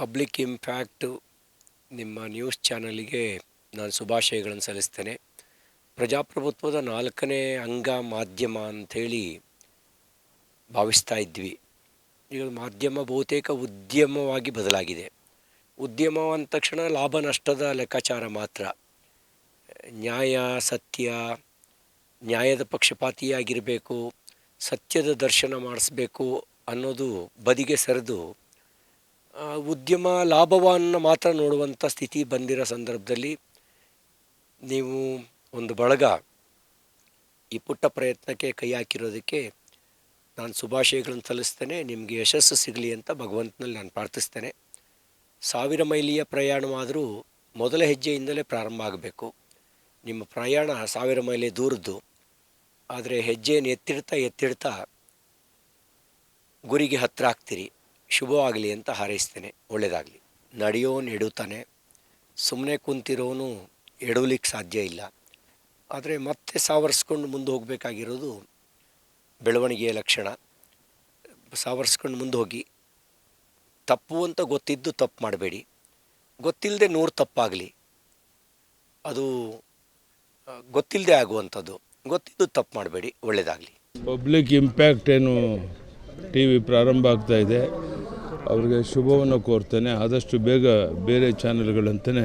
Public impact ನಿಮ್ಮ news ಚಾನಲಿಗೆ ನಾನು ಶುಭಾಶಯಗಳನ್ನು ಸಲ್ಲಿಸ್ತೇನೆ. ಪ್ರಜಾಪ್ರಭುತ್ವದ 4ನೇ ಅಂಗ ಮಾಧ್ಯಮ ಅಂಥೇಳಿ ಭಾವಿಸ್ತಾ ಇದ್ವಿ. ಈಗ ಮಾಧ್ಯಮ ಬಹುತೇಕ ಉದ್ಯಮವಾಗಿ ಬದಲಾಗಿದೆ. ಉದ್ಯಮ ಅಂದ ತಕ್ಷಣ ಲಾಭ ನಷ್ಟದ ಲೆಕ್ಕಾಚಾರ ಮಾತ್ರ. ನ್ಯಾಯ, ಸತ್ಯ, ನ್ಯಾಯದ ಪಕ್ಷಪಾತಿಯಾಗಿರಬೇಕು, ಸತ್ಯದ ದರ್ಶನ ಮಾಡಿಸ್ಬೇಕು ಅನ್ನೋದು ಬದಿಗೆ ಸರಿದು ಉದ್ಯಮ ಲಾಭವನ್ನು ಮಾತ್ರ ನೋಡುವಂಥ ಸ್ಥಿತಿ ಬಂದಿರೋ ಸಂದರ್ಭದಲ್ಲಿ ನೀವು ಒಂದು ಬಳಗ ಈ ಪುಟ್ಟ ಪ್ರಯತ್ನಕ್ಕೆ ಕೈ ಹಾಕಿರೋದಕ್ಕೆ ನಾನು ಶುಭಾಶಯಗಳನ್ನು ಸಲ್ಲಿಸ್ತೇನೆ. ನಿಮಗೆ ಯಶಸ್ಸು ಸಿಗಲಿ ಅಂತ ಭಗವಂತನಲ್ಲಿ ನಾನು ಪ್ರಾರ್ಥಿಸ್ತೇನೆ. 1000 ಮೈಲಿಯ ಪ್ರಯಾಣವಾದರೂ ಮೊದಲ ಹೆಜ್ಜೆಯಿಂದಲೇ ಪ್ರಾರಂಭ ಆಗಬೇಕು. ನಿಮ್ಮ ಪ್ರಯಾಣ 1000 ಮೈಲಿ ದೂರದ್ದು, ಆದರೆ ಹೆಜ್ಜೆಯನ್ನು ಎತ್ತಿಡ್ತಾ ಗುರಿಗೆ ಹತ್ತಿರ ಆಗ್ತೀರಿ. ಶುಭವಾಗಲಿ ಅಂತ ಹಾರೈಸ್ತೇನೆ. ಒಳ್ಳೆಯದಾಗಲಿ. ನಡೆಯೋನು ಎಡುತ್ತಾನೆ, ಸುಮ್ಮನೆ ಕುಂತಿರೋನು ಎಡವಲಿಕ್ಕೆ ಸಾಧ್ಯ ಇಲ್ಲ. ಆದರೆ ಮತ್ತೆ ಸಾವರ್ಸ್ಕೊಂಡು ಮುಂದೆ ಹೋಗಬೇಕಾಗಿರೋದು ಬೆಳವಣಿಗೆಯ ಲಕ್ಷಣ. ಸಾವರ್ಸ್ಕೊಂಡು ಮುಂದೆ ಹೋಗಿ. ತಪ್ಪು ಅಂತ ಗೊತ್ತಿದ್ದು ತಪ್ಪು ಮಾಡಬೇಡಿ. ಗೊತ್ತಿಲ್ಲದೆ 100 ತಪ್ಪಾಗಲಿ, ಅದು ಗೊತ್ತಿಲ್ಲದೆ ಆಗುವಂಥದ್ದು. ಗೊತ್ತಿದ್ದು ತಪ್ಪು ಮಾಡಬೇಡಿ. ಒಳ್ಳೆಯದಾಗಲಿ. ಪಬ್ಲಿಕ್ ಇಂಪ್ಯಾಕ್ಟ್ ಏನು ಟಿ ವಿ ಪ್ರಾರಂಭ ಆಗ್ತಾ ಇದೆ, ಅವರಿಗೆ ಶುಭವನ್ನು ಕೋರ್ತೇನೆ. ಆದಷ್ಟು ಬೇಗ ಬೇರೆ ಚಾನೆಲ್ಗಳಂತಲೇ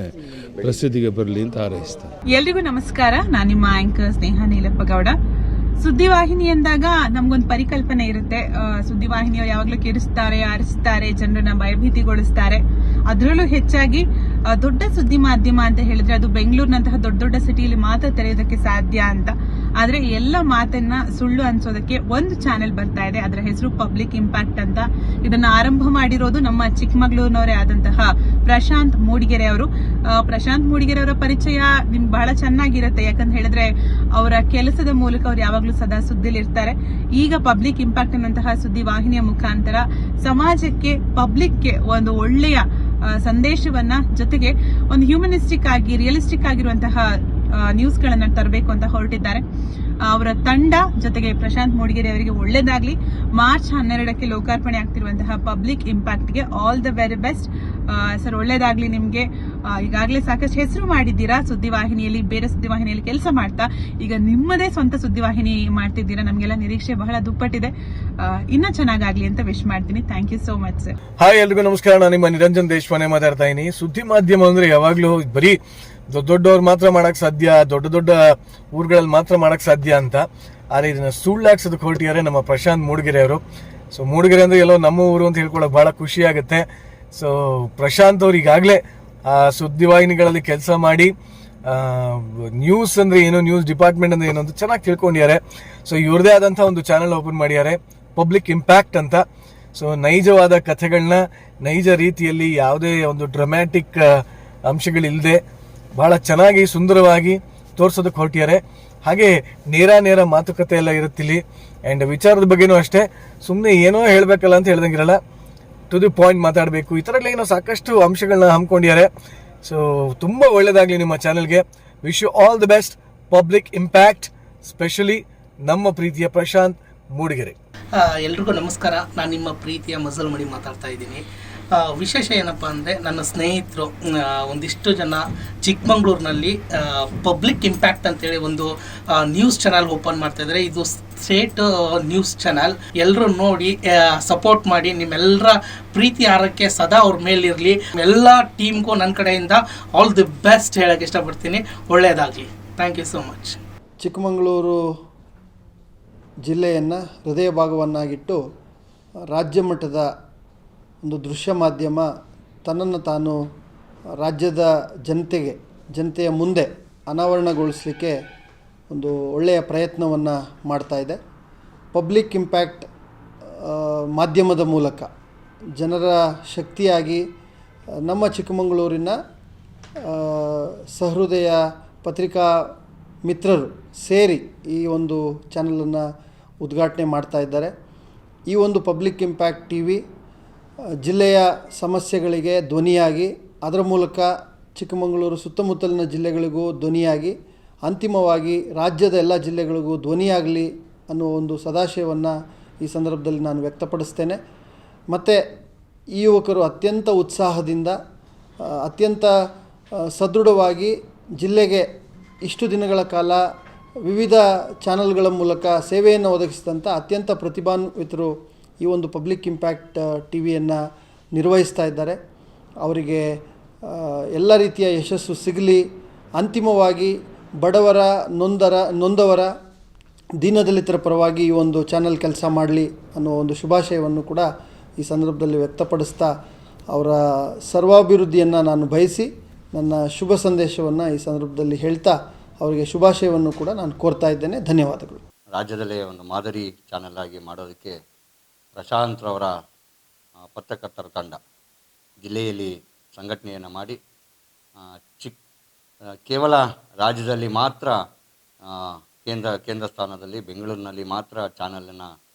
ಪ್ರಸಿದ್ಧಿಗೆ ಬರಲಿ ಅಂತ ಹಾರೈಸ್ತೇನೆ. ಎಲ್ರಿಗೂ ನಮಸ್ಕಾರ. ನಾನು ನಿಮ್ಮ ಆಂಕರ್ ಸ್ನೇಹ ನೀಲಪ್ಪಗೌಡ. ಸುದ್ದಿವಾಹಿನಿ ಎಂದಾಗ ನಮ್ಗೊಂದು ಪರಿಕಲ್ಪನೆ ಇರುತ್ತೆ. ಸುದ್ದಿವಾಹಿನಿಯವರು ಯಾವಾಗಲೂ ಕಿರಿಸ್ತಾರೆ, ಆರಿಸ್ತಾರೆ, ಜನರನ್ನ ಭಯಭೀತಿಗೊಳಿಸ್ತಾರೆ. ಅದರಲ್ಲೂ ಹೆಚ್ಚಾಗಿ ದೊಡ್ಡ ಸುದ್ದಿ ಮಾಧ್ಯಮ ಅಂತ ಹೇಳಿದ್ರೆ ಅದು ಬೆಂಗಳೂರಿನಂತಹ ದೊಡ್ಡ ದೊಡ್ಡ ಸಿಟಿಯಲ್ಲಿ ಮಾತ್ರ ತೆರೆಯೋದಕ್ಕೆ ಸಾಧ್ಯ ಅಂತ. ಆದ್ರೆ ಎಲ್ಲ ಮಾತನ್ನ ಸುಳ್ಳು ಅನ್ಸೋದಕ್ಕೆ ಒಂದು ಚಾನೆಲ್ ಬರ್ತಾ ಇದೆ. ಅದರ ಹೆಸರು ಪಬ್ಲಿಕ್ ಇಂಪ್ಯಾಕ್ಟ್ ಅಂತ. ಇದನ್ನ ಆರಂಭ ಮಾಡಿರೋದು ನಮ್ಮ ಚಿಕ್ಕಮಗಳೂರಿನವರೇ ಆದಂತಹ ಪ್ರಶಾಂತ್ ಮೂಡಿಗೆರೆ ಅವರು. ಪ್ರಶಾಂತ್ ಮೂಡಿಗೆರೆ ಅವರ ಪರಿಚಯ ನಿಮ್ಗೆ ಬಹಳ ಚೆನ್ನಾಗಿರುತ್ತೆ. ಯಾಕಂತ ಹೇಳಿದ್ರೆ ಅವರ ಕೆಲಸದ ಮೂಲಕ ಅವ್ರು ಯಾವಾಗ್ಲೂ ಸದಾ ಸುದ್ದಿಲಿ ಇರ್ತಾರೆ. ಈಗ ಪಬ್ಲಿಕ್ ಇಂಪ್ಯಾಕ್ಟ್ ಅನ್ನಂತಹ ಸುದ್ದಿ ವಾಹಿನಿಯ ಮುಖಾಂತರ ಸಮಾಜಕ್ಕೆ, ಪಬ್ಲಿಕ್ಗೆ ಒಂದು ಒಳ್ಳೆಯ ಸಂದೇಶವನ್ನ, ಜೊತೆಗೆ ಒಂದು ಹ್ಯೂಮನಿಸ್ಟಿಕ್ ಆಗಿ, ರಿಯಲಿಸ್ಟಿಕ್ ಆಗಿರುವಂತಹ ನ್ಯೂಸ್ ಗಳನ್ನ ತರಬೇಕು ಅಂತ ಹೊರಟಿದ್ದಾರೆ ಅವರ ತಂಡ. ಜೊತೆಗೆ ಪ್ರಶಾಂತ್ ಮೂಡಿಗೆರೆ ಅವರಿಗೆ ಒಳ್ಳೇದಾಗ್ಲಿ. ಮಾರ್ಚ್ 12ಕ್ಕೆ ಲೋಕಾರ್ಪಣೆ ಆಗ್ತಿರುವಂತಹ ಪಬ್ಲಿಕ್ ಇಂಪ್ಯಾಕ್ಟ್ ಗೆ all the very best sir. ಒಳ್ಳೇದಾಗ್ಲಿ ನಿಮ್ಗೆ. ಈಗಾಗಲೇ ಸಾಕಷ್ಟು ಹೆಸರು ಮಾಡಿದ್ದೀರಾ ಸುದ್ದಿವಾಹಿನಿಯಲ್ಲಿ, ಬೇರೆ ಸುದ್ದಿವಾಹಿನಿಯಲ್ಲಿ ಕೆಲಸ ಮಾಡ್ತಾ. ಈಗ ನಿಮ್ಮದೇ ಸ್ವಂತ ಸುದ್ದಿವಾಹಿನಿ ಮಾಡ್ತಿದ್ದೀರಾ. ನಮ್ಗೆಲ್ಲ ನಿರೀಕ್ಷೆ ಬಹಳ ದುಪ್ಪಟ್ಟಿದೆ. ಇನ್ನ ಚೆನ್ನಾಗಾಗ್ಲಿ ಅಂತ ವಿಶ್ ಮಾಡ್ತೀನಿ. Thank you so much sir. Hi, ಎಲ್ರಿಗೂ ನಮಸ್ಕಾರ. ನಾನು ನಿಮ್ಮ ನಿರಂಜನ್ ದೇಶಪಾಂಡೆ ಮಾತಾಡ್ತಾ ಇದೀನಿ. ಸುದ್ದಿ ಮಾಧ್ಯಮ ಅಂದ್ರೆ ಯಾವಾಗ್ಲೂ ಬರೀ ದೊಡ್ಡವ್ರು ಮಾತ್ರ ಮಾಡಕ್ ಸಾಧ್ಯ, ದೊಡ್ಡ ಊರುಗಳಲ್ಲಿ ಮಾತ್ರ ಮಾಡಕ್ ಸಾಧ್ಯ ಅಂತ. ಆದ್ರೆ ಇದನ್ನ ಸುಳ್ಳಾಕ್ಸೋದಕ್ಕೆ ಹೊರಟಿದ್ದಾರೆ ನಮ್ಮ ಪ್ರಶಾಂತ್ ಮೂಡಿಗೆರೆ ಅವರು. ಸೊ ಮೂಡಿಗೆರೆ ಅಂದ್ರೆ ಎಲ್ಲೋ ನಮ್ಮ ಊರು ಅಂತ ಹೇಳ್ಕೊಳಕ್ ಬಹಳ ಖುಷಿ ಆಗುತ್ತೆ. ಸೊ ಪ್ರಶಾಂತ್ ಅವ್ರು ಈಗಾಗಲೇ ಸುದ್ದಿವಾಹಿನಿಗಳಲ್ಲಿ ಕೆಲಸ ಮಾಡಿ ನ್ಯೂಸ್ ಅಂದ್ರೆ ಏನು, ನ್ಯೂಸ್ ಡಿಪಾರ್ಟ್ಮೆಂಟ್ ಅಂದ್ರೆ ಏನು ಅಂತ ಚೆನ್ನಾಗಿ ತಿಳ್ಕೊಂಡಿದ್ದಾರೆ. ಸೊ ಇವ್ರದೇ ಆದಂತಹ ಒಂದು ಚಾನೆಲ್ ಓಪನ್ ಮಾಡಿದ್ದಾರೆ, ಪಬ್ಲಿಕ್ ಇಂಪ್ಯಾಕ್ಟ್ ಅಂತ. ಸೊ ನೈಜವಾದ ಕಥೆಗಳನ್ನ ನೈಜ ರೀತಿಯಲ್ಲಿ ಯಾವುದೇ ಒಂದು ಡ್ರಾಮ್ಯಾಟಿಕ್ ಅಂಶಗಳಿಲ್ಲದೆ ಬಹಳ ಚೆನ್ನಾಗಿ ಸುಂದರವಾಗಿ ತೋರ್ಸೋದಕ್ಕೆ ಹೊರಟಿದ್ದಾರೆ. ಹಾಗೆ ನೇರ ಮಾತುಕತೆ ಎಲ್ಲ ಇರುತ್ತಿಲ್ಲಿ. ಅಂಡ್ ವಿಚಾರದ ಬಗ್ಗೆನೂ ಅಷ್ಟೇ, ಸುಮ್ಮನೆ ಏನೋ ಹೇಳ್ಬೇಕಲ್ಲ ಅಂತ ಹೇಳ್ದಂಗಿರಲ್ಲ, ಟು ದಿ ಪಾಯಿಂಟ್ ಮಾತಾಡಬೇಕು. ಈ ಥರ ಏನೋ ಸಾಕಷ್ಟು ಅಂಶಗಳನ್ನ ಹಮ್ಮಿಕೊಂಡಿದ್ದಾರೆ. ಸೊ ತುಂಬಾ ಒಳ್ಳೇದಾಗ್ಲಿ ನಿಮ್ಮ ಚಾನೆಲ್ಗೆ. Wish you all the best. Public Impact, specially ನಮ್ಮ ಪ್ರೀತಿಯ ಪ್ರಶಾಂತ್ ಮೂಡಿಗೆರೆ. ಎಲ್ರಿಗೂ ನಮಸ್ಕಾರ. ನಾನು ನಿಮ್ಮ ಪ್ರೀತಿಯ ಮಜಲ್ ಮಡಿ ಮಾತಾಡ್ತಾ ಇದ್ದೀನಿ. ವಿಶೇಷ ಏನಪ್ಪ ಅಂದರೆ, ನನ್ನ ಸ್ನೇಹಿತರು ಒಂದಿಷ್ಟು ಜನ ಚಿಕ್ಕಮಂಗ್ಳೂರಿನಲ್ಲಿ ಪಬ್ಲಿಕ್ ಇಂಪ್ಯಾಕ್ಟ್ ಅಂತೇಳಿ ಒಂದು ನ್ಯೂಸ್ ಚಾನಲ್ ಓಪನ್ ಮಾಡ್ತಾ ಇದ್ದಾರೆ. ಇದು ಸ್ಟೇಟ್ ನ್ಯೂಸ್ ಚಾನಲ್. ಎಲ್ಲರೂ ನೋಡಿ ಸಪೋರ್ಟ್ ಮಾಡಿ. ನಿಮ್ಮೆಲ್ಲರ ಪ್ರೀತಿ ಆರಕ್ಕೆ ಸದಾ ಅವ್ರ ಮೇಲಿರಲಿ. ಎಲ್ಲ ಟೀಮ್ಗೂ ನನ್ನ ಕಡೆಯಿಂದ ಆಲ್ ದಿ ಬೆಸ್ಟ್ ಹೇಳಕ್ಕೆ ಇಷ್ಟಪಡ್ತೀನಿ. ಒಳ್ಳೆಯದಾಗಲಿ. Thank you so much. Chikkamagaluru ಜಿಲ್ಲೆಯನ್ನು ಹೃದಯ ಭಾಗವನ್ನಾಗಿಟ್ಟು ರಾಜ್ಯ ಮಟ್ಟದ ಒಂದು ದೃಶ್ಯ ಮಾಧ್ಯಮ ತನ್ನನ್ನು ತಾನು ರಾಜ್ಯದ ಜನತೆಯ ಮುಂದೆ ಅನಾವರಣಗೊಳಿಸಲಿಕ್ಕೆ ಒಂದು ಒಳ್ಳೆಯ ಪ್ರಯತ್ನವನ್ನು ಮಾಡ್ತಾ ಇದೆ. ಪಬ್ಲಿಕ್ ಇಂಪ್ಯಾಕ್ಟ್ ಮಾಧ್ಯಮದ ಮೂಲಕ ಜನರ ಶಕ್ತಿಯಾಗಿ ನಮ್ಮ ಚಿಕ್ಕಮಗಳೂರಿನ ಸಹೃದಯ ಪತ್ರಿಕಾ ಮಿತ್ರರು ಸೇರಿ ಈ ಒಂದು ಚಾನಲನ್ನು ಉದ್ಘಾಟನೆ ಮಾಡ್ತಾ ಇದ್ದಾರೆ. ಈ ಒಂದು ಪಬ್ಲಿಕ್ ಇಂಪ್ಯಾಕ್ಟ್ ಟಿ ವಿ ಜಿಲ್ಲೆಯ ಸಮಸ್ಯೆಗಳಿಗೆ ಧ್ವನಿಯಾಗಿ, ಅದರ ಮೂಲಕ ಚಿಕ್ಕಮಗಳೂರು ಸುತ್ತಮುತ್ತಲಿನ ಜಿಲ್ಲೆಗಳಿಗೂ ಧ್ವನಿಯಾಗಿ, ಅಂತಿಮವಾಗಿ ರಾಜ್ಯದ ಎಲ್ಲ ಜಿಲ್ಲೆಗಳಿಗೂ ಧ್ವನಿಯಾಗಲಿ ಅನ್ನೋ ಒಂದು ಸದಾಶಯವನ್ನು ಈ ಸಂದರ್ಭದಲ್ಲಿ ನಾನು ವ್ಯಕ್ತಪಡಿಸ್ತೇನೆ. ಮತ್ತು ಈ ಯುವಕರು ಅತ್ಯಂತ ಉತ್ಸಾಹದಿಂದ ಅತ್ಯಂತ ಸದೃಢವಾಗಿ ಜಿಲ್ಲೆಗೆ ಇಷ್ಟು ದಿನಗಳ ಕಾಲ ವಿವಿಧ ಚಾನಲ್ಗಳ ಮೂಲಕ ಸೇವೆಯನ್ನು ಒದಗಿಸಿದಂಥ ಅತ್ಯಂತ ಪ್ರತಿಭಾನ್ವಿತರು ಈ ಒಂದು ಪಬ್ಲಿಕ್ ಇಂಪ್ಯಾಕ್ಟ್ ಟಿ ವಿಯನ್ನು ನಿರ್ವಹಿಸ್ತಾ ಇದ್ದಾರೆ. ಅವರಿಗೆ ಎಲ್ಲ ರೀತಿಯ ಯಶಸ್ಸು ಸಿಗಲಿ, ಅಂತಿಮವಾಗಿ ಬಡವರ ನೊಂದವರ ದೀನದಲಿತರ ಪರವಾಗಿ ಈ ಒಂದು ಚಾನಲ್ ಕೆಲಸ ಮಾಡಲಿ ಅನ್ನೋ ಒಂದು ಶುಭಾಶಯವನ್ನು ಕೂಡ ಈ ಸಂದರ್ಭದಲ್ಲಿ ವ್ಯಕ್ತಪಡಿಸ್ತಾ ಅವರ ಸರ್ವಾಭಿವೃದ್ಧಿಯನ್ನು ನಾನು ಬಯಸಿ ನನ್ನ ಶುಭ ಸಂದೇಶವನ್ನು ಈ ಸಂದರ್ಭದಲ್ಲಿ ಹೇಳ್ತಾ ಅವರಿಗೆ ಶುಭಾಶಯವನ್ನು ಕೂಡ ನಾನು ಕೋರ್ತಾ ಇದ್ದೇನೆ. ಧನ್ಯವಾದಗಳು. ರಾಜ್ಯದಲ್ಲೇ ಒಂದು ಮಾದರಿ ಚಾನೆಲ್ ಆಗಿ ಮಾಡೋದಕ್ಕೆ ಪ್ರಶಾಂತ್ ರವರ ಪತ್ರಕರ್ತರ ತಂಡ ಜಿಲ್ಲೆಯಲ್ಲಿ ಸಂಘಟನೆಯನ್ನು ಮಾಡಿ ಕೇವಲ ರಾಜ್ಯದಲ್ಲಿ ಮಾತ್ರ ಕೇಂದ್ರ ಸ್ಥಾನದಲ್ಲಿ ಬೆಂಗಳೂರಿನಲ್ಲಿ ಮಾತ್ರ ಚಾನಲನ್ನು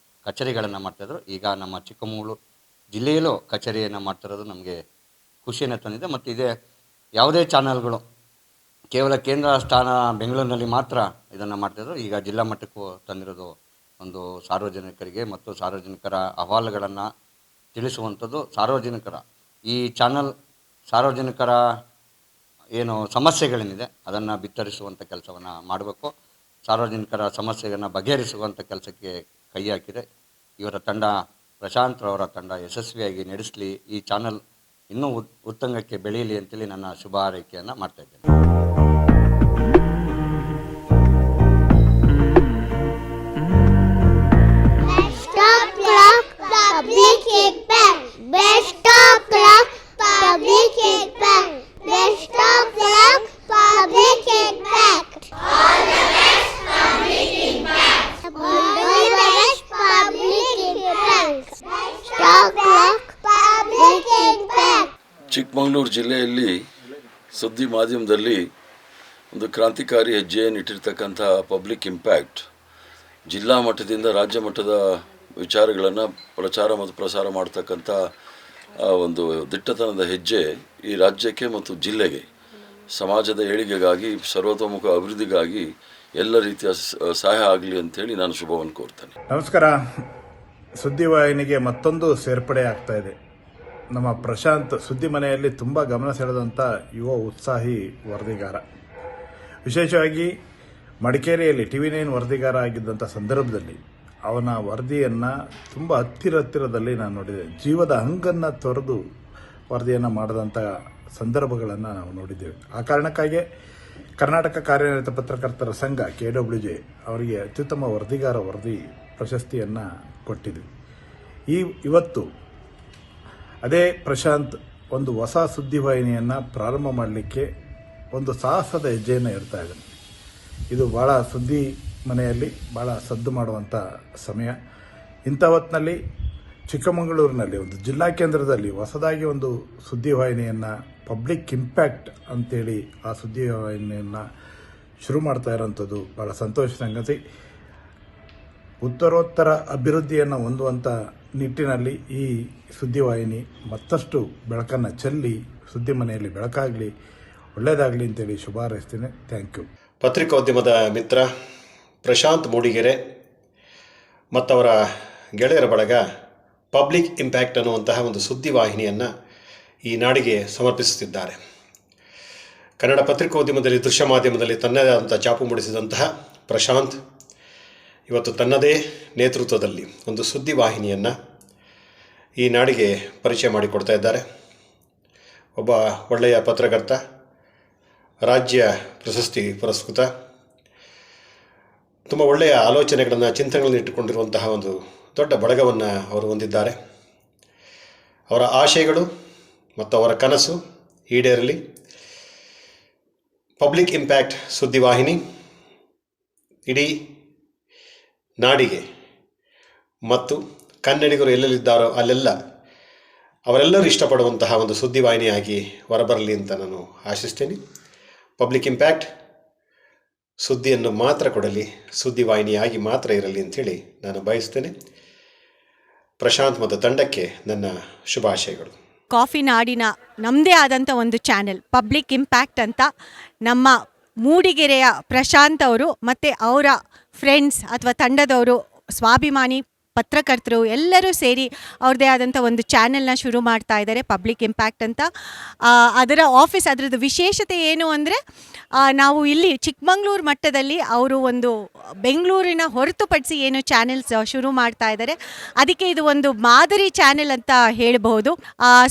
ಕಚೇರಿಗಳನ್ನು ಮಾಡ್ತಾಯಿದ್ರು. ಈಗ ನಮ್ಮ ಚಿಕ್ಕಮಗಳೂರು ಜಿಲ್ಲೆಯಲ್ಲೂ ಕಚೇರಿಯನ್ನು ಮಾಡ್ತಿರೋದು ನಮಗೆ ಖುಷಿಯನ್ನು ತಂದಿದೆ. ಮತ್ತು ಇದೇ ಯಾವುದೇ ಚಾನಲ್ಗಳು ಕೇವಲ ಕೇಂದ್ರ ಸ್ಥಾನ ಬೆಂಗಳೂರಿನಲ್ಲಿ ಮಾತ್ರ ಇದನ್ನು ಮಾಡ್ತಾಯಿದ್ರು. ಈಗ ಜಿಲ್ಲಾ ಮಟ್ಟಕ್ಕೂ ತಂದಿರೋದು ಒಂದು ಸಾರ್ವಜನಿಕರಿಗೆ ಮತ್ತು ಸಾರ್ವಜನಿಕರ ಅಹವಾಲುಗಳನ್ನು ತಿಳಿಸುವಂಥದ್ದು. ಈ ಚಾನಲ್ ಸಾರ್ವಜನಿಕರ ಏನು ಸಮಸ್ಯೆಗಳೇನಿದೆ ಅದನ್ನು ಬಿತ್ತರಿಸುವಂಥ ಕೆಲಸವನ್ನು ಮಾಡಬೇಕು. ಸಾರ್ವಜನಿಕರ ಸಮಸ್ಯೆಗಳನ್ನು ಬಗೆಹರಿಸುವಂಥ ಕೆಲಸಕ್ಕೆ ಕೈ ಹಾಕಿದೆ. ಇವರ ತಂಡ, ಪ್ರಶಾಂತ್ ರವರ ತಂಡ ಯಶಸ್ವಿಯಾಗಿ ನಡೆಸಲಿ, ಈ ಚಾನಲ್ ಇನ್ನೂ ಉತ್ತುಂಗಕ್ಕೆ ಬೆಳೆಯಲಿ ಅಂತೇಳಿ ನನ್ನ ಶುಭ ಹಾರೈಕೆಯನ್ನು ಮಾಡ್ತಾಯಿದ್ದೇನೆ. ಚಿಕ್ಕಮಗಳೂರು ಜಿಲ್ಲೆಯಲ್ಲಿ ಸುದ್ದಿ ಮಾಧ್ಯಮದಲ್ಲಿ ಒಂದು ಕ್ರಾಂತಿಕಾರಿ ಹೆಜ್ಜೆಯನ್ನು ಇಟ್ಟಿರ್ತಕ್ಕಂಥ ಪಬ್ಲಿಕ್ ಇಂಪ್ಯಾಕ್ಟ್ ಜಿಲ್ಲಾ ಮಟ್ಟದಿಂದ ರಾಜ್ಯ ಮಟ್ಟದ ವಿಚಾರಗಳನ್ನು ಪ್ರಚಾರ ಮತ್ತು ಪ್ರಸಾರ ಮಾಡ್ತಕ್ಕಂಥ ಒಂದು ದಿಟ್ಟತನದ ಹೆಜ್ಜೆ ಈ ರಾಜ್ಯಕ್ಕೆ ಮತ್ತು ಜಿಲ್ಲೆಗೆ ಸಮಾಜದ ಏಳಿಗೆಗಾಗಿ, ಸರ್ವತೋಮುಖ ಅಭಿವೃದ್ಧಿಗಾಗಿ ಎಲ್ಲ ರೀತಿಯ ಸಹಾಯ ಆಗಲಿ ಅಂತೇಳಿ ನಾನು ಶುಭವನ್ನು ಕೋರ್ತೇನೆ. ನಮಸ್ಕಾರ. ಸುದ್ದಿವಾಹಿನಿಗೆ ಮತ್ತೊಂದು ಸೇರ್ಪಡೆ ಆಗ್ತಾ ಇದೆ. ನಮ್ಮ ಪ್ರಶಾಂತ್ ಸುದ್ದಿ ಮನೆಯಲ್ಲಿ ತುಂಬ ಗಮನ ಸೆಳೆದಂಥ ಯುವ ಉತ್ಸಾಹಿ ವರದಿಗಾರ. ವಿಶೇಷವಾಗಿ ಮಡಿಕೇರಿಯಲ್ಲಿ TV9 ವರದಿಗಾರ ಆಗಿದ್ದಂಥ ಸಂದರ್ಭದಲ್ಲಿ ಅವನ ವರದಿಯನ್ನು ತುಂಬ ಹತ್ತಿರದಲ್ಲಿ ನಾನು ನೋಡಿದೆ. ಜೀವದ ಹಂಗನ್ನು ತೊರೆದು ವರದಿಯನ್ನು ಮಾಡಿದಂಥ ಸಂದರ್ಭಗಳನ್ನು ನಾವು ನೋಡಿದ್ದೇವೆ. ಆ ಕಾರಣಕ್ಕಾಗಿ ಕರ್ನಾಟಕ ಕಾರ್ಯನಿರತ ಪತ್ರಕರ್ತರ ಸಂಘ KWJ ಅವರಿಗೆ ಅತ್ಯುತ್ತಮ ವರದಿಗಾರ ವರದಿ ಪ್ರಶಸ್ತಿಯನ್ನು ಕೊಟ್ಟಿದ್ವಿ. ಇವತ್ತು ಅದೇ ಪ್ರಶಾಂತ್ ಒಂದು ಹೊಸ ಸುದ್ದಿವಾಹಿನಿಯನ್ನು ಪ್ರಾರಂಭ ಮಾಡಲಿಕ್ಕೆ ಒಂದು ಸಾಹಸದ ಹೆಜ್ಜೆಯನ್ನು ಇಡ್ತಾ ಇದ್ದಾನೆ. ಇದು ಭಾಳ ಸುದ್ದಿ ಮನೆಯಲ್ಲಿ ಭಾಳ ಸದ್ದು ಮಾಡುವಂಥ ಸಮಯ. ಇಂಥ ಹೊತ್ತಿನಲ್ಲಿ ಚಿಕ್ಕಮಗಳೂರಿನಲ್ಲಿ ಒಂದು ಜಿಲ್ಲಾ ಕೇಂದ್ರದಲ್ಲಿ ಹೊಸದಾಗಿ ಒಂದು ಸುದ್ದಿವಾಹಿನಿಯನ್ನು ಪಬ್ಲಿಕ್ ಇಂಪ್ಯಾಕ್ಟ್ ಅಂತೇಳಿ ಆ ಸುದ್ದಿವಾಹಿನಿಯನ್ನು ಶುರು ಮಾಡ್ತಾ ಇರೋಂಥದ್ದು ಭಾಳ ಸಂತೋಷ ಸಂಗತಿ. ಉತ್ತರೋತ್ತರ ಅಭಿವೃದ್ಧಿಯನ್ನು ಹೊಂದುವಂಥ ನಿಟ್ಟಿನಲ್ಲಿ ಈ ಸುದ್ದಿವಾಹಿನಿ ಮತ್ತಷ್ಟು ಬೆಳಕನ್ನು ಚೆಲ್ಲಿ ಸುದ್ದಿ ಮನೆಯಲ್ಲಿ ಬೆಳಕಾಗಲಿ, ಒಳ್ಳೆಯದಾಗಲಿ ಅಂತೇಳಿ ಶುಭ ಹಾರೈಸ್ತೀನಿ. Thank you. ಪತ್ರಿಕೋದ್ಯಮದ ಮಿತ್ರ ಪ್ರಶಾಂತ್ ಮೂಡಿಗೆರೆ ಮತ್ತವರ ಗೆಳೆಯರ ಬಳಗ ಪಬ್ಲಿಕ್ ಇಂಪ್ಯಾಕ್ಟ್ ಅನ್ನುವಂತಹ ಒಂದು ಸುದ್ದಿವಾಹಿನಿಯನ್ನು ಈ ನಾಡಿಗೆ ಸಮರ್ಪಿಸುತ್ತಿದ್ದಾರೆ. ಕನ್ನಡ ಪತ್ರಿಕೋದ್ಯಮದಲ್ಲಿ, ದೃಶ್ಯ ಮಾಧ್ಯಮದಲ್ಲಿ ತನ್ನದೇ ಆದಂಥ ಛಾಪು ಮೂಡಿಸಿದಂತಹ ಪ್ರಶಾಂತ್ ಇವತ್ತು ತನ್ನದೇ ನೇತೃತ್ವದಲ್ಲಿ ಒಂದು ಸುದ್ದಿವಾಹಿನಿಯನ್ನು ಈ ನಾಡಿಗೆ ಪರಿಚಯ ಮಾಡಿಕೊಡ್ತಾ ಇದ್ದಾರೆ. ಒಬ್ಬ ಒಳ್ಳೆಯ ಪತ್ರಕರ್ತ, ರಾಜ್ಯ ಪ್ರಶಸ್ತಿ ಪುರಸ್ಕೃತ, ತುಂಬ ಒಳ್ಳೆಯ ಆಲೋಚನೆಗಳನ್ನು, ಚಿಂತನೆಗಳನ್ನು ಇಟ್ಟುಕೊಂಡಿರುವಂತಹ ಒಂದು ದೊಡ್ಡ ಬಳಗವನ್ನು ಅವರು ಹೊಂದಿದ್ದಾರೆ. ಅವರ ಆಶಯಗಳು ಮತ್ತು ಅವರ ಕನಸು ಈಡೇರಲಿ. ಪಬ್ಲಿಕ್ ಇಂಪ್ಯಾಕ್ಟ್ ಸುದ್ದಿವಾಹಿನಿ ಇಡೀ ನಾಡಿಗೆ ಮತ್ತು ಕನ್ನಡಿಗರು ಎಲ್ಲೆಲ್ಲಿದ್ದಾರೋ ಅಲ್ಲೆಲ್ಲ ಅವರೆಲ್ಲರೂ ಇಷ್ಟಪಡುವಂತಹ ಒಂದು ಸುದ್ದಿವಾಹಿನಿಯಾಗಿ ಹೊರಬರಲಿ ಅಂತ ನಾನು ಆಶಿಸ್ತೀನಿ. ಪಬ್ಲಿಕ್ ಇಂಪ್ಯಾಕ್ಟ್ ಸುದ್ದಿಯನ್ನು ಮಾತ್ರ ಕೊಡಲಿ, ಸುದ್ದಿವಾಹಿನಿಯಾಗಿ ಮಾತ್ರ ಇರಲಿ ಅಂಥೇಳಿ ನಾನು ಬಯಸ್ತೇನೆ. ಪ್ರಶಾಂತ್ ಮತ್ತು ತಂಡಕ್ಕೆ ನನ್ನ ಶುಭಾಶಯಗಳು. ಕಾಫಿ ನಾಡಿನ ನಮ್ಮದೇ ಆದಂಥ ಒಂದು ಚಾನೆಲ್ ಪಬ್ಲಿಕ್ ಇಂಪ್ಯಾಕ್ಟ್ ಅಂತ ನಮ್ಮ ಮೂಡಿಗೆರೆಯ ಪ್ರಶಾಂತ್ ಅವರು ಮತ್ತು ಅವರ ಫ್ರೆಂಡ್ಸ್ ಅಥವಾ ತಂಡದವರು ಸ್ವಾಭಿಮಾನಿ ಪತ್ರಕರ್ತರು ಎಲ್ಲರೂ ಸೇರಿ ಅವ್ರದ್ದೇ ಆದಂಥ ಒಂದು ಚಾನೆಲ್ನ ಶುರು ಮಾಡ್ತಾ ಇದ್ದಾರೆ, ಪಬ್ಲಿಕ್ ಇಂಪ್ಯಾಕ್ಟ್ ಅಂತ. ಅದರ ಆಫೀಸ್, ಅದರದ್ದು ವಿಶೇಷತೆ ಏನು ಅಂದರೆ ನಾವು ಇಲ್ಲಿ ಚಿಕ್ಕಮಂಗ್ಳೂರು ಮಟ್ಟದಲ್ಲಿ ಅವರು ಒಂದು ಬೆಂಗಳೂರಿನ ಹೊರತುಪಡಿಸಿ ಏನು ಚಾನೆಲ್ಸ್ ಶುರು ಮಾಡ್ತಾ ಇದ್ದಾರೆ, ಅದಕ್ಕೆ ಇದು ಒಂದು ಮಾದರಿ ಚಾನೆಲ್ ಅಂತ ಹೇಳಬಹುದು.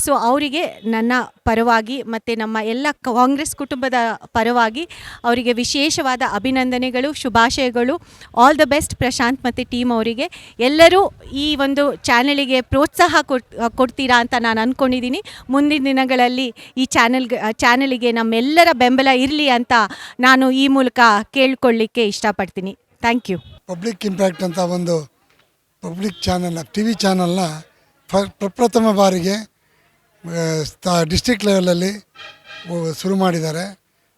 ಸೊ ಅವರಿಗೆ ನನ್ನ ಪರವಾಗಿ ಮತ್ತು ನಮ್ಮ ಎಲ್ಲ ಕಾಂಗ್ರೆಸ್ ಕುಟುಂಬದ ಪರವಾಗಿ ಅವರಿಗೆ ವಿಶೇಷವಾದ ಅಭಿನಂದನೆಗಳು, ಶುಭಾಶಯಗಳು. ಆಲ್ ದ ಬೆಸ್ಟ್ ಪ್ರಶಾಂತ್ ಮತ್ತು ಟೀಮ್ ಅವರಿಗೆ. ಎಲ್ಲರೂ ಈ ಒಂದು ಚಾನೆಲಿಗೆ ಪ್ರೋತ್ಸಾಹ ಕೊಡ್ತೀರಾ ಅಂತ ನಾನು ಅಂದ್ಕೊಂಡಿದ್ದೀನಿ. ಮುಂದಿನ ದಿನಗಳಲ್ಲಿ ಈ ಚಾನೆಲಿಗೆ ನಮ್ಮೆಲ್ಲರ ಬೆಂಬಲ ಇರಲಿ ಅಂತ ನಾನು ಈ ಮೂಲಕ ಕೇಳ್ಕೊಳ್ಳಿಕ್ಕೆ ಇಷ್ಟಪಡ್ತೀನಿ. Thank you. ಪಬ್ಲಿಕ್ ಇಂಪ್ಯಾಕ್ಟ್ ಅಂತ ಒಂದು ಪಬ್ಲಿಕ್ ಚಾನಲ್ನ ಟಿ ವಿ ಚಾನಲ್ನ ಪ್ರಪ್ರಥಮ ಬಾರಿಗೆ ಡಿಸ್ಟ್ರಿಕ್ಟ್ ಲೆವೆಲಲ್ಲಿ ಶುರು ಮಾಡಿದ್ದಾರೆ.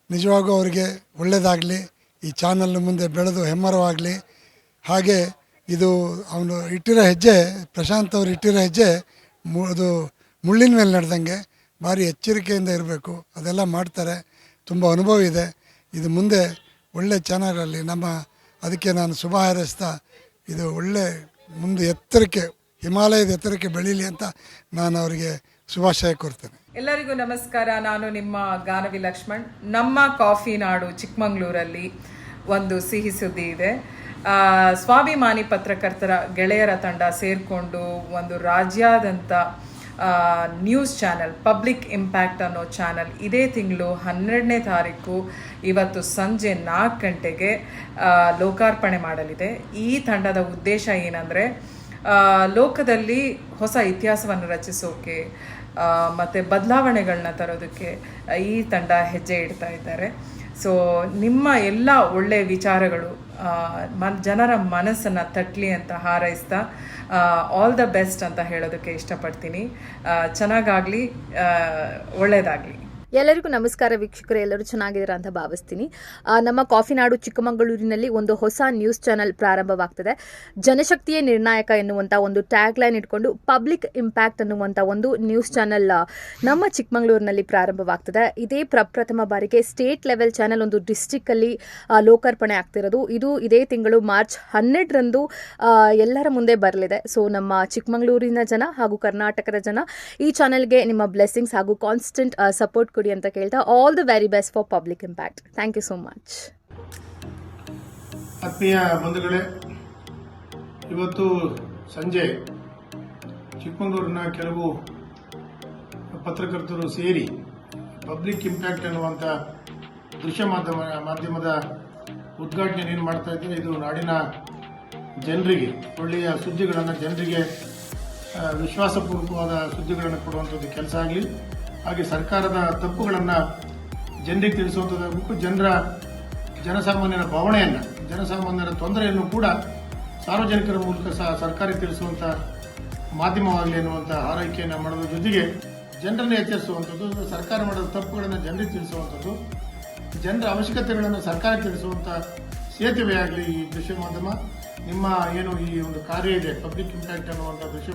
ನಿಜವಾಗೂ ಅವರಿಗೆ ಒಳ್ಳೆಯದಾಗಲಿ, ಈ ಚಾನಲ್ ಮುಂದೆ ಬೆಳೆದು ಹೆಮ್ಮರವಾಗಲಿ. ಹಾಗೆ ಇದು ಅವನು ಇಟ್ಟಿರೋ ಹೆಜ್ಜೆ, ಪ್ರಶಾಂತ್ ಅವರು ಇಟ್ಟಿರೋ ಹೆಜ್ಜೆ ಅದು ಮುಳ್ಳಿನ ಮೇಲೆ ನಡೆದಂಗೆ ಭಾರಿ ಎಚ್ಚರಿಕೆಯಿಂದ ಇರಬೇಕು. ಅದೆಲ್ಲ ಮಾಡ್ತಾರೆ, ತುಂಬ ಅನುಭವ ಇದೆ. ಇದು ಮುಂದೆ ಒಳ್ಳೆ ಚಾನಲಲ್ಲಿ ಅದಕ್ಕೆ ನಾನು ಶುಭ ಹಾರೈಸ್ತಾ ಇದು ಒಳ್ಳೆ ಮುಂದೆ ಎತ್ತರಕ್ಕೆ, ಹಿಮಾಲಯದ ಎತ್ತರಕ್ಕೆ ಬೆಳೀಲಿ ಅಂತ ನಾನು ಅವರಿಗೆ ಶುಭಾಶಯ ಕೋರ್ತೇನೆ. ಎಲ್ಲರಿಗೂ ನಮಸ್ಕಾರ. ನಾನು ನಿಮ್ಮ ಗಾನವಿ ಲಕ್ಷ್ಮಣ್. ನಮ್ಮ ಕಾಫಿ ನಾಡು ಚಿಕ್ಕಮಂಗ್ಳೂರಲ್ಲಿ ಒಂದು ಸಿಹಿ ಸುದ್ದಿ ಇದೆ. ಸ್ವಾಭಿಮಾನಿ ಪತ್ರಕರ್ತರ ಗೆಳೆಯರ ತಂಡ ಸೇರಿಕೊಂಡು ಒಂದು ರಾಜ್ಯಾದ್ಯಂತ ನ್ಯೂಸ್ ಚಾನಲ್ ಪಬ್ಲಿಕ್ ಇಂಪ್ಯಾಕ್ಟ್ ಅನ್ನೋ ಚಾನಲ್ ಇದೇ ತಿಂಗಳು 12ನೇ ತಾರೀಕು ಇವತ್ತು ಸಂಜೆ 4 ಗಂಟೆಗೆ ಲೋಕಾರ್ಪಣೆ ಮಾಡಲಿದೆ. ಈ ತಂಡದ ಉದ್ದೇಶ ಏನಂದರೆ ಲೋಕದಲ್ಲಿ ಹೊಸ ಇತಿಹಾಸವನ್ನು ರಚಿಸೋಕೆ ಮತ್ತು ಬದಲಾವಣೆಗಳನ್ನ ತರೋದಕ್ಕೆ ಈ ತಂಡ ಹೆಜ್ಜೆ ಇಡ್ತಾ ಇದ್ದಾರೆ. ಸೊ ನಿಮ್ಮ ಎಲ್ಲ ಒಳ್ಳೆಯ ವಿಚಾರಗಳು ಜನರ ಮನಸ್ಸನ್ನು ತಟ್ಟಲಿ ಅಂತ ಹಾರೈಸ್ತಾ ಆಲ್ ದ ಬೆಸ್ಟ್ ಅಂತ ಹೇಳೋದಕ್ಕೆ ಇಷ್ಟಪಡ್ತೀನಿ. ಚೆನ್ನಾಗಾಗಲಿ, ಒಳ್ಳೆಯದಾಗಲಿ. ಎಲ್ಲರಿಗೂ ನಮಸ್ಕಾರ ವೀಕ್ಷಕರು, ಎಲ್ಲರೂ ಚೆನ್ನಾಗಿದ್ದೀರಾ ಅಂತ ಭಾವಿಸ್ತೀನಿ. ನಮ್ಮ ಕಾಫಿ ನಾಡು ಚಿಕ್ಕಮಗಳೂರಿನಲ್ಲಿ ಒಂದು ಹೊಸ ನ್ಯೂಸ್ ಚಾನೆಲ್ ಪ್ರಾರಂಭವಾಗ್ತದೆ. ಜನಶಕ್ತಿಯೇ ನಿರ್ಣಾಯಕ ಎನ್ನುವಂಥ ಒಂದು ಟ್ಯಾಗ್ ಲೈನ್ ಇಟ್ಕೊಂಡು ಪಬ್ಲಿಕ್ ಇಂಪ್ಯಾಕ್ಟ್ ಅನ್ನುವಂಥ ಒಂದು ನ್ಯೂಸ್ ಚಾನೆಲ್ ನಮ್ಮ ಚಿಕ್ಕಮಗಳೂರಿನಲ್ಲಿ ಪ್ರಾರಂಭವಾಗ್ತದೆ. ಇದೇ ಪ್ರಪ್ರಥಮ ಬಾರಿಗೆ ಸ್ಟೇಟ್ ಲೆವೆಲ್ ಚಾನೆಲ್ ಒಂದು ಡಿಸ್ಟಿಕ್ಕಲ್ಲಿ ಲೋಕಾರ್ಪಣೆ ಆಗ್ತಿರೋದು. ಇದು ಇದೇ ತಿಂಗಳು ಮಾರ್ಚ್ 12ರಂದು ಎಲ್ಲರ ಮುಂದೆ ಬರಲಿದೆ. ಸೊ ನಮ್ಮ ಚಿಕ್ಕಮಗಳೂರಿನ ಜನ ಹಾಗೂ ಕರ್ನಾಟಕದ ಜನ ಈ ಚಾನೆಲ್ಗೆ ನಿಮ್ಮ ಬ್ಲೆಸ್ಸಿಂಗ್ಸ್ ಹಾಗೂ ಕಾನ್ಸ್ಟೆಂಟ್ ಸಪೋರ್ಟ್ ಕೊಡಿ ಅಂತ ಕೇಳ್ತಾ all the very best for Public Impact. Thank you so much. ಆತ್ಮೀಯ ಬಂಧುಗಳೇ, ಇವತ್ತು ಸಂಜೆ ಚಿಕ್ಕಮಗಳೂರಿನ ಕೆಲವು ಪತ್ರಕರ್ತರು ಸೇರಿ ಪಬ್ಲಿಕ್ ಇಂಪ್ಯಾಕ್ಟ್ ಅನ್ನುವಂಥ ದೃಶ್ಯ ಮಾಧ್ಯಮದ ಉದ್ಘಾಟನೆ ಏನು ಮಾಡ್ತಾ ಇದ್ದಾರೆ. ಇದು ನಾಡಿನ ಜನರಿಗೆ ಒಳ್ಳೆಯ ಸುದ್ದಿಗಳನ್ನು, ಜನರಿಗೆ ವಿಶ್ವಾಸಪೂರ್ವಕವಾದ ಸುದ್ದಿಗಳನ್ನು ಕೊಡುವಂಥದ್ದು ಕೆಲಸ ಆಗಲಿ. ಹಾಗೆ ಸರ್ಕಾರದ ತಪ್ಪುಗಳನ್ನು ಜನರಿಗೆ ತಿಳಿಸುವಂಥದ್ದಾಗಬೇಕು. ಜನಸಾಮಾನ್ಯರ ಭಾವನೆಯನ್ನು, ಜನಸಾಮಾನ್ಯರ ತೊಂದರೆಯನ್ನು ಕೂಡ ಸಾರ್ವಜನಿಕರ ಮೂಲಕ ಸರ್ಕಾರಕ್ಕೆ ತಿಳಿಸುವಂಥ ಮಾಧ್ಯಮವಾಗಲಿ ಅನ್ನುವಂಥ ಆರೈಕೆಯನ್ನು ಮಾಡೋದ್ರ ಜೊತೆಗೆ ಜನರನ್ನು ಎಚ್ಚರಿಸುವಂಥದ್ದು, ಸರ್ಕಾರ ಮಾಡೋದ ತಪ್ಪುಗಳನ್ನು ಜನರಿಗೆ ತಿಳಿಸುವಂಥದ್ದು, ಜನರ ಅವಶ್ಯಕತೆಗಳನ್ನು ಸರ್ಕಾರಕ್ಕೆ ತಿಳಿಸುವಂಥ ಸೇತುವೆ ಆಗಲಿ ಈ ದೃಶ್ಯ ನಿಮ್ಮ ಏನು ಈ ಒಂದು ಕಾರ್ಯ ಇದೆ ಪಬ್ಲಿಕ್ ಇಂಪ್ಯಾಕ್ಟ್ ಅನ್ನುವಂಥ ದೃಶ್ಯ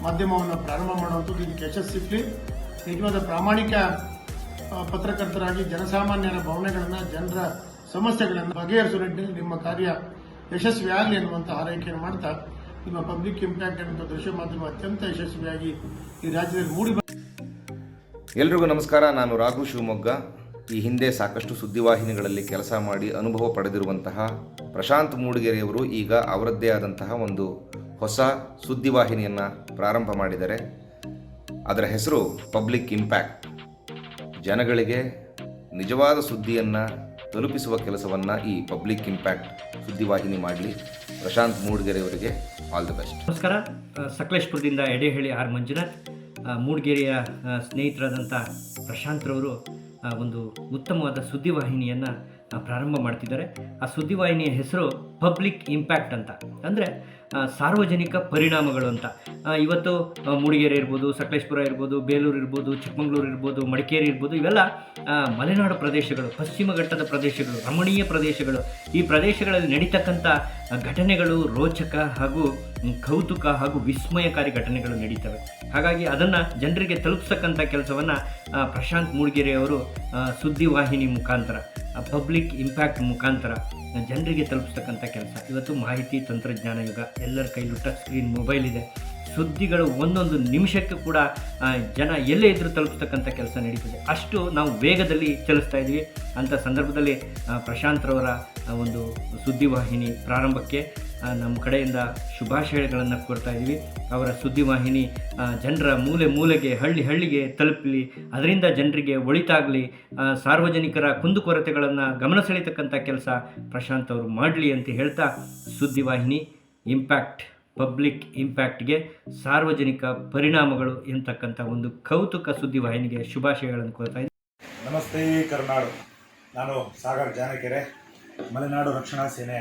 ಮಾಧ್ಯಮವನ್ನು ಪ್ರಾರಂಭ ಮಾಡುವಂಥದ್ದು ಇದಕ್ಕೆ ಯಶಸ್ಸು ಸಿಕ್ಕಲಿ. ನಿಜವಾದ ಪ್ರಾಮಾಣಿಕ ಪತ್ರಕರ್ತರಾಗಿ ಜನಸಾಮಾನ್ಯರ ಭಾವನೆಗಳನ್ನು, ಜನರ ಸಮಸ್ಯೆಗಳನ್ನು ಬಗೆಹರಿಸುವ ನಿಟ್ಟಿನಲ್ಲಿ ನಿಮ್ಮ ಕಾರ್ಯ ಯಶಸ್ವಿಯಾಗಲಿ ಅನ್ನುವಂಥ ಹಾರೈಕೆಯನ್ನು ಮಾಡ್ತಾ ನಿಮ್ಮ ಪಬ್ಲಿಕ್ ಇಂಪ್ಯಾಕ್ಟ್ ಅನ್ನುವಂಥ ದೃಶ್ಯ ಮಾಧ್ಯಮ ಅತ್ಯಂತ ಯಶಸ್ವಿಯಾಗಿ ಈ ರಾಜ್ಯದಲ್ಲಿ ಮೂಡಿ. ಎಲ್ರಿಗೂ ನಮಸ್ಕಾರ. ನಾನು ರಾಘು ಶಿವಮೊಗ್ಗ. ಈ ಹಿಂದೆ ಸಾಕಷ್ಟು ಸುದ್ದಿವಾಹಿನಿಗಳಲ್ಲಿ ಕೆಲಸ ಮಾಡಿ ಅನುಭವ ಪಡೆದಿರುವಂತಹ ಪ್ರಶಾಂತ್ ಮೂಡಿಗೆರೆಯವರು ಈಗ ಅವರದ್ದೇ ಆದಂತಹ ಒಂದು ಹೊಸ ಸುದ್ದಿವಾಹಿನಿಯನ್ನು ಪ್ರಾರಂಭ ಮಾಡಿದ್ದಾರೆ. ಅದರ ಹೆಸರು ಪಬ್ಲಿಕ್ ಇಂಪ್ಯಾಕ್ಟ್. ಜನಗಳಿಗೆ ನಿಜವಾದ ಸುದ್ದಿಯನ್ನು ತಲುಪಿಸುವ ಕೆಲಸವನ್ನು ಈ ಪಬ್ಲಿಕ್ ಇಂಪ್ಯಾಕ್ಟ್ ಸುದ್ದಿವಾಹಿನಿ ಮಾಡಲಿ. ಪ್ರಶಾಂತ್ ಮೂಡಿಗೆರೆಯವರಿಗೆ ಆಲ್ ದಿ ಬೆಸ್ಟ್. ನಮಸ್ಕಾರ. ಸಕಲೇಶ್ಪುರದಿಂದ ಎಡೆಹಳ್ಳಿ ಆರ್ ಮಂಜುನಾಥ್. ಮೂಡಿಗೆರೆಯ ಸ್ನೇಹಿತರಾದಂಥ ಪ್ರಶಾಂತ್ರವರು ಒಂದು ಉತ್ತಮವಾದ ಸುದ್ದಿವಾಹಿನಿಯನ್ನು ಪ್ರಾರಂಭ ಮಾಡ್ತಿದ್ದಾರೆ. ಆ ಸುದ್ದಿವಾಹಿನಿಯ ಹೆಸರು ಪಬ್ಲಿಕ್ ಇಂಪ್ಯಾಕ್ಟ್ ಅಂತ, ಅಂದರೆ ಸಾರ್ವಜನಿಕ ಪರಿಣಾಮಗಳು ಅಂತ. ಇವತ್ತು ಮೂಡಿಗೆರೆ ಇರ್ಬೋದು, ಸಕಲೇಶ್ಪುರ ಇರ್ಬೋದು, ಬೇಲೂರು ಇರ್ಬೋದು, ಚಿಕ್ಕಮಗಳೂರು ಇರ್ಬೋದು, ಮಡಿಕೇರಿ ಇರ್ಬೋದು, ಇವೆಲ್ಲ ಮಲೆನಾಡು ಪ್ರದೇಶಗಳು, ಪಶ್ಚಿಮ ಘಟ್ಟದ ಪ್ರದೇಶಗಳು, ರಮಣೀಯ ಪ್ರದೇಶಗಳು. ಈ ಪ್ರದೇಶಗಳಲ್ಲಿ ನಡೀತಕ್ಕಂಥ ಘಟನೆಗಳು ರೋಚಕ ಹಾಗೂ ಕೌತುಕ ಹಾಗೂ ವಿಸ್ಮಯಕಾರಿ ಘಟನೆಗಳು ನಡೀತವೆ. ಹಾಗಾಗಿ ಅದನ್ನು ಜನರಿಗೆ ತಲುಪಿಸ್ತಕ್ಕಂಥ ಕೆಲಸವನ್ನು ಪ್ರಶಾಂತ್ ಮೂಡಿಗೆರೆಯವರು ಸುದ್ದಿವಾಹಿನಿ ಮುಖಾಂತರ, ಪಬ್ಲಿಕ್ ಇಂಪ್ಯಾಕ್ಟ್ ಮುಖಾಂತರ ಜನರಿಗೆ ತಲುಪಿಸ್ತಕ್ಕಂಥ ಕೆಲಸ. ಇವತ್ತು ಮಾಹಿತಿ ತಂತ್ರಜ್ಞಾನ ಯುಗ, ಎಲ್ಲರ ಕೈಲೂ ಟಚ್ ಸ್ಕ್ರೀನ್ ಮೊಬೈಲ್ ಇದೆ. ಸುದ್ದಿಗಳು ಒಂದೊಂದು ನಿಮಿಷಕ್ಕೂ ಕೂಡ ಜನ ಎಲ್ಲೇ ಇದ್ದರೂ ತಲುಪಿಸ್ತಕ್ಕಂಥ ಕೆಲಸ ನಡೀತದೆ. ಅಷ್ಟು ನಾವು ವೇಗದಲ್ಲಿ ಚಲಿಸ್ತಾ ಇದ್ದೀವಿ. ಅಂಥ ಸಂದರ್ಭದಲ್ಲಿ ಪ್ರಶಾಂತ್ರವರ ಒಂದು ಸುದ್ದಿವಾಹಿನಿ ಪ್ರಾರಂಭಕ್ಕೆ ನಮ್ಮ ಕಡೆಯಿಂದ ಶುಭಾಶಯಗಳನ್ನು ಕೋರ್ತಾ ಇದ್ದೀವಿ. ಅವರ ಸುದ್ದಿವಾಹಿನಿ ಜನರ ಮೂಲೆ ಮೂಲೆಗೆ, ಹಳ್ಳಿ ಹಳ್ಳಿಗೆ ತಲುಪಲಿ, ಅದರಿಂದ ಜನರಿಗೆ ಒಳಿತಾಗಲಿ, ಸಾರ್ವಜನಿಕರ ಕುಂದುಕೊರತೆಗಳನ್ನು ಗಮನ ಸೆಳೀತಕ್ಕಂಥ ಕೆಲಸ ಪ್ರಶಾಂತ್ ಅವರು ಮಾಡಲಿ ಅಂತ ಹೇಳ್ತಾ, ಸುದ್ದಿವಾಹಿನಿ ಇಂಪ್ಯಾಕ್ಟ್, ಪಬ್ಲಿಕ್ ಇಂಪ್ಯಾಕ್ಟ್ಗೆ ಸಾರ್ವಜನಿಕ ಪರಿಣಾಮಗಳು ಎಂತಕ್ಕಂಥ ಒಂದು ಕೌತುಕ ಸುದ್ದಿವಾಹಿನಿಗೆ ಶುಭಾಶಯಗಳನ್ನು ಕೋರ್ತಾ ಇದ್ದೀನಿ. ನಮಸ್ತೆ ಕರ್ನಾಡು. ನಾನು ಸಾಗರ್ ಜಾನಕೆರೆ, ಮಲೆನಾಡು ರಕ್ಷಣಾ ಸೇನೆ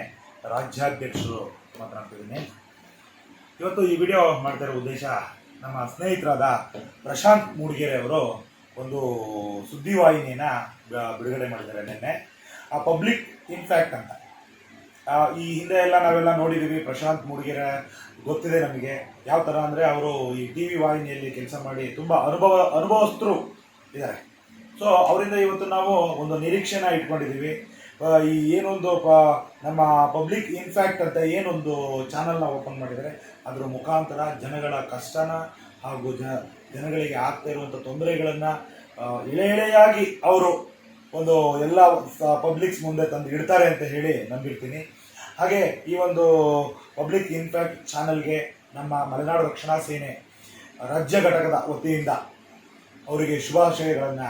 ರಾಜ್ಯಾಧ್ಯಕ್ಷರು ಮಾತನಾಡ್ತಿದ್ದೀನಿ. ಇವತ್ತು ಈ ವಿಡಿಯೋ ಮಾಡ್ತಿರೋ ಉದ್ದೇಶ, ನಮ್ಮ ಸ್ನೇಹಿತರಾದ ಪ್ರಶಾಂತ್ ಮೂಡಿಗೆರೆ ಅವರು ಒಂದು ಸುದ್ದಿವಾಹಿನಿನ ಬಿಡುಗಡೆ ಮಾಡಿದ್ದಾರೆ ನಿನ್ನೆ, ಆ ಪಬ್ಲಿಕ್ ಇಂಪ್ಯಾಕ್ಟ್ ಅಂತ. ಈ ಹಿಂದೆ ಎಲ್ಲ ನಾವೆಲ್ಲ ನೋಡಿದ್ದೀವಿ. ಪ್ರಶಾಂತ್ ಮೂಡಿಗೆರೆ ಗೊತ್ತಿದೆ ನಮಗೆ ಯಾವ ಥರ ಅಂದರೆ, ಅವರು ಈ ಟಿ ವಿ ವಾಹಿನಿಯಲ್ಲಿ ಕೆಲಸ ಮಾಡಿ ತುಂಬ ಅನುಭವಸ್ಥರು ಇದ್ದಾರೆ. ಸೊ ಅವರಿಂದ ಇವತ್ತು ನಾವು ಒಂದು ನಿರೀಕ್ಷೆನ ಇಟ್ಕೊಂಡಿದ್ದೀವಿ. ಈ ಏನೊಂದು ನಮ್ಮ ಪಬ್ಲಿಕ್ ಇಂಪ್ಯಾಕ್ಟ್ ಅಂತ ಏನೊಂದು ಚಾನಲ್ನ ಓಪನ್ ಮಾಡಿದರೆ, ಅದರ ಮುಖಾಂತರ ಜನಗಳ ಕಷ್ಟನ ಹಾಗೂ ಜನಗಳಿಗೆ ಆಗ್ತಾ ಇರುವಂಥ ತೊಂದರೆಗಳನ್ನು ಎಳೆಯಾಗಿ ಅವರು ಒಂದು ಎಲ್ಲ ಪಬ್ಲಿಕ್ಸ್ ಮುಂದೆ ತಂದು ಇಡ್ತಾರೆ ಅಂತ ಹೇಳಿ ನಂಬಿರ್ತೀನಿ. ಹಾಗೆ ಈ ಒಂದು ಪಬ್ಲಿಕ್ ಇಂಪ್ಯಾಕ್ಟ್ ಚಾನಲ್ಗೆ ನಮ್ಮ ಮಲೆನಾಡು ರಕ್ಷಣಾ ಸೇನೆ ರಾಜ್ಯ ಘಟಕದ ವತಿಯಿಂದ ಅವರಿಗೆ ಶುಭಾಶಯಗಳನ್ನು